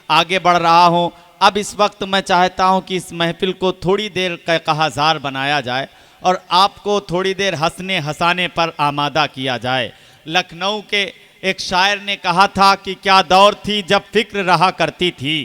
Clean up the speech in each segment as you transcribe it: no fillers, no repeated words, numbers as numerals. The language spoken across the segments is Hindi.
आगे बढ़ रहा हूं। अब इस वक्त मैं चाहता हूं कि इस महफिल को थोड़ी देर का कहाजार बनाया जाए और आपको थोड़ी देर हंसने हंसाने पर आमादा किया जाए। लखनऊ के एक शायर ने कहा था कि क्या दौर थी जब फिक्र रहा करती थी,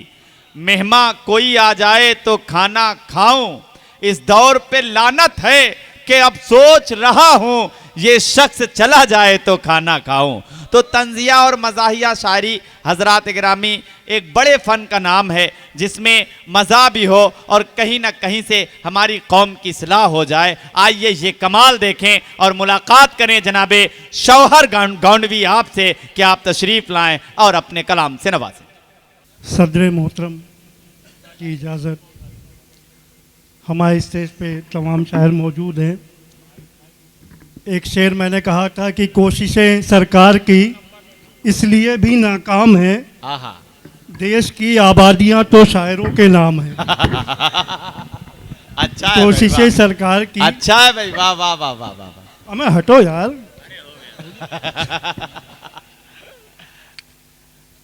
मेहमा कोई आ जाए तो खाना खाऊं। इस दौर पे लानत है कि अब सोच रहा हूं ये शख्स चला जाए तो खाना खाऊं। तो तंजिया और मज़ाहिया शायरी हजरात गिरामी एक बड़े फ़न का नाम है जिसमें मज़ा भी हो और कहीं ना कहीं से हमारी कौम की इस्लाह हो जाए। आइए ये कमाल देखें और मुलाकात करें जनाबे शौहर गौंडवी आपसे कि आप तशरीफ़ लाएं और अपने कलाम से नवाजें। सदर मोहतरम की इजाज़त, हमारे स्टेज पे तमाम शायर मौजूद हैं। एक शेर मैंने कहा था कि कोशिशें सरकार की इसलिए भी नाकाम है, देश की आबादियां तो शायरों के नाम है। अच्छा है कोशिशें सरकार की। अच्छा है भाई, वाह वाह वाह वाह वाह। हमें हटो यार।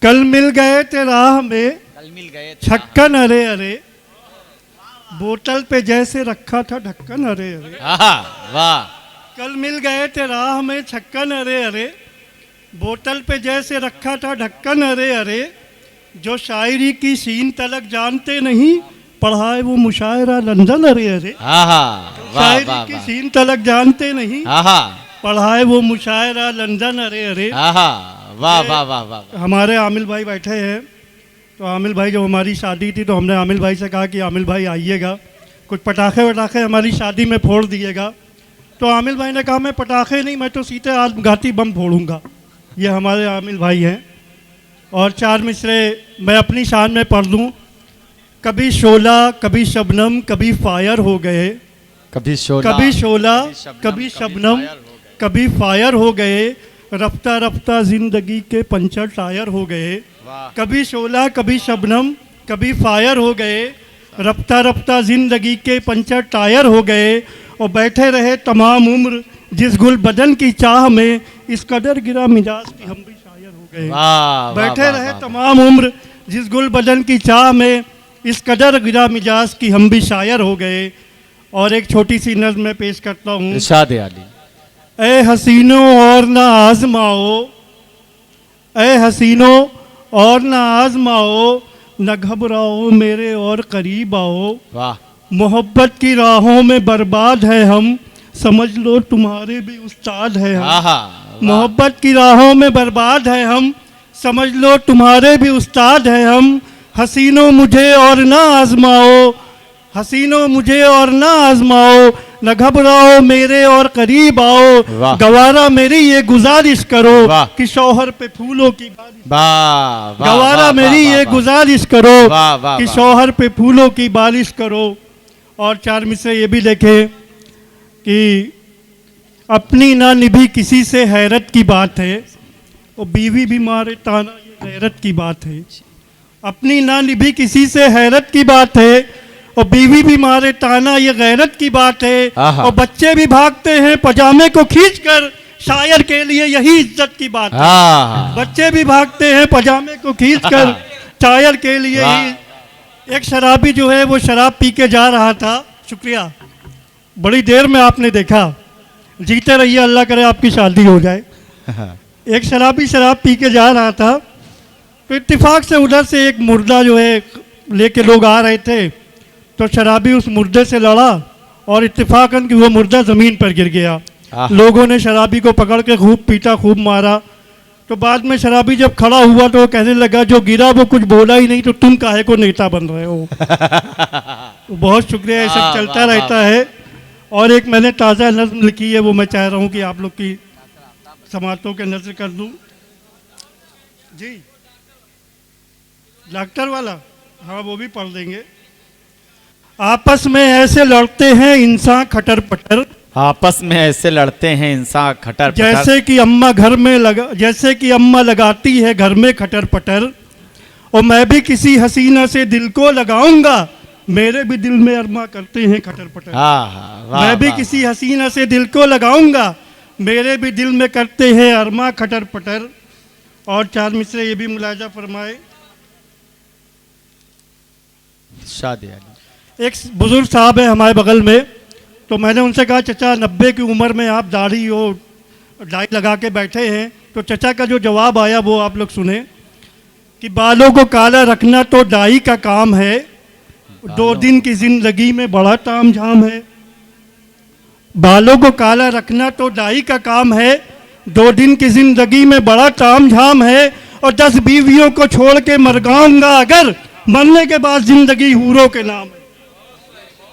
कल मिल गए थे राह में, कल मिल गए छक्कन अरे अरे, बोतल पे जैसे रखा था ढक्कन अरे अरे। वाह। कल मिल गए थे राह में छक्कन अरे अरे, बोतल पे जैसे रखा था ढक्कन अरे अरे। जो शायरी की सीन तलक जानते नहीं, पढ़ाए वो मुशायरा लंदन अरे अरे। शायरी की सीन तलक जानते नहीं, पढ़ाए वो मुशायरा लंदन अरे अरे। वाह वाह वाह वाह। हमारे आमिल भाई बैठे हैं, तो आमिल भाई जब हमारी शादी थी तो हमने आमिल भाई से कहा कि आमिल भाई आइएगा, कुछ पटाखे वटाखे हमारी शादी में फोड़ दिएगा। तो आमिल भाई ने कहा मैं पटाखे नहीं, मैं तो सीधे आत्मघाती बम फोड़ूंगा। ये हमारे आमिल भाई हैं। और चार मिसरे मैं अपनी शान में पढ़ दूँ। कभी शोला कभी शबनम कभी फायर हो गए, कभी शोला कभी शबनम कभी फायर हो गए, रफ्ता रफ्ता जिंदगी के पंचर टायर हो गए। कभी शोला कभी शबनम कभी फायर हो गए, रफ्ता रफ्ता जिंदगी के पंचर टायर हो गए। और बैठे रहे तमाम उम्र जिस गुल बदन की चाह में, इस कदर गिरा मिजाज की हम भी शायर हो गए। बैठे रहे तमाम उम्र जिस गुल बदन की चाह में, इस कदर गिरा मिजाज की हम भी शायर हो गए। और एक छोटी सी नज़्म में पेश करता हूँ। इरशाद अली। ए हसीनों और ना आजमाओ, ए हसीनों और ना आजमाओ, न घबराओ मेरे और करीब आओ। वाह। मोहब्बत की राहों में बर्बाद है हम, समझ लो तुम्हारे भी उस्ताद है हम। मोहब्बत की राहों में बर्बाद है हम, समझ लो तुम्हारे भी उस्ताद है हम। हसीनों मुझे और ना आजमाओ, हसीनों मुझे और ना आजमाओ, न घबराओ मेरे और करीब आओ। गवारा मेरी ये गुजारिश करो कि शौहर पे फूलों की बारिश। गवारा मेरी ये गुजारिश करो कि शौहर पे फूलों की बारिश करो। और चार मिसरे ये भी देखें कि अपनी ना निभी किसी से हैरत की बात है, और बीवी भी मारे ताना ये गैरत की बात है। अपनी ना निभी किसी से हैरत की बात है, और बीवी भी मारे ताना ये गैरत की बात है। और बच्चे भी भागते हैं पजामे को खींचकर, शायर के लिए यही इज्जत की बात है। बच्चे भी भागते हैं पजामे को खींचकर, शायर के लिए ही। एक शराबी जो है वो शराब पी के जा रहा था। शुक्रिया, बड़ी देर में आपने देखा। जीते रहिए, अल्लाह करे आपकी शादी हो जाए। एक शराबी शराब पी के जा रहा था, तो इत्तेफाक से उधर से एक मुर्दा जो है लेके लोग आ रहे थे, तो शराबी उस मुर्दे से लड़ा और इत्तेफाकन कि वो मुर्दा ज़मीन पर गिर गया। लोगों ने शराबी को पकड़ के खूब पीटा, खूब मारा। तो बाद में शराबी जब खड़ा हुआ तो वो कहने लगा जो गिरा वो कुछ बोला ही नहीं, तो तुम काहे को नेता बन रहे हो। बहुत शुक्रिया, ये सब चलता रहता है। और एक मैंने ताज़ा नज़्म लिखी है, वो मैं चाह रहा हूँ कि आप लोग की समातों के नज़र कर दूँ। जी डॉक्टर वाला, हाँ वो भी पढ़ देंगे। आपस में ऐसे लड़ते हैं इंसान खटर पटर, आपस में ऐसे लड़ते हैं इंसान खटर पटर, जैसे कि अम्मा लगाती है घर में खटर पटर। और मैं भी किसी हसीना से दिल को लगाऊंगा, मेरे भी दिल में अरमा करते हैं खटर पटर। मैं भी किसी हसीना से दिल को लगाऊंगा, मेरे भी दिल में करते हैं अरमा खटर पटर। और चार मिसरे ये भी मुलाजा फरमाए शादी अली। एक बुजुर्ग साहब है हमारे बगल में, तो मैंने उनसे कहा चचा 90 की उम्र में आप दाढ़ी और डाई लगा के बैठे हैं, तो चचा का जो जवाब आया वो आप लोग सुने कि बालों को काला रखना तो डाई का काम है, 2 दिन की जिंदगी में बड़ा ताम झाम है। बालों को काला रखना तो डाई का काम है, 2 दिन की जिंदगी में बड़ा ताम झाम है, और 10 बीवियों को छोड़ के मर जाऊंगा अगर, मरने के बाद जिंदगी हूरों के नाम है।